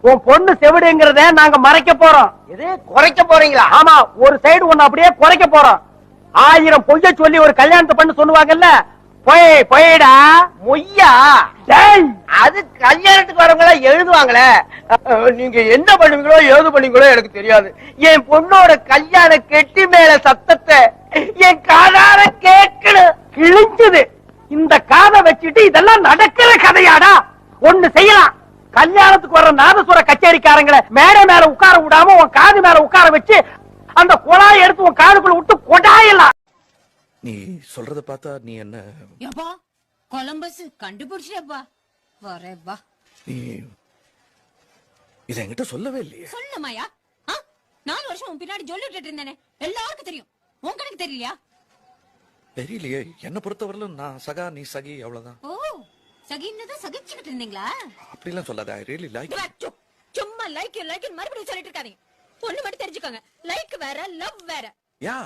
உன் பொண்ணு செவிடுங்கிறத நாங்க மறைக்க போறோம். இது குறைக்க போறீங்களா? ஆமா, ஒரு சைடு ஒண்ணு அப்படியே குறைக்க போறோம். 1000 பொய்ய சொல்லி ஒரு கல்யாணத்தை பண்ணு சொல்லுவாங்கல்ல, பொய்டா மொய்யா. அது கல்யாணத்துக்கு வரவங்கள எழுதுவாங்களே. நீங்க என்ன பண்ணுவீங்களோ ஏது பண்ணுவீங்களோ எனக்கு தெரியாது. என் பொண்ணோட கல்யாண கெட்டி மேல சத்தத்தை என் காதார கேட்கணும். கிழிஞ்சது. இந்த காதை வச்சுட்டு இதெல்லாம் நடக்கிற கதையாடா? ஒண்ணு செய்யலாம், கல்யாணத்துக்கு வர்ற நாதசுர கச்சேரிக்காரங்களை மேடை மேல உட்கார விடாம உன் காது மேல உட்கார வச்சு அந்த குழாயை எடுத்து உன் காதுக்குள்ள விட்டு கொடாயலாம். நீ சொல்றத பார்த்தா நீ என்ன யப்பா கொலம்பஸ் கண்டுபிடிச்சிட்டப்பா. வரேப்பா. நீ இத என்கிட்ட சொல்லவே இல்லையே. சொல்லுமாயா? 4 வருஷம் உன் பின்னாடி சொல்லிட்டு இருந்தேனே, எல்லாருக்கும் தெரியும். உன் கணக்கு தெரியலையா? தெரியலையே. என்ன பொறுத்தவரையிலும் நான் சகா, நீ சகி, அவ்வளவுதான். ஓ, சகின்னதான் சகிச்சுக்கிட்டு இருந்தீங்களா? அப்படிலாம் சொல்லாத. I really like. சும்மா லைக் மறுபடியும் சொல்லிட்டு இருக்காதீங்க. ஒண்ணு மட்டும் தெரிஞ்சுக்கோங்க, லைக் வேற, லவ் வேற. யா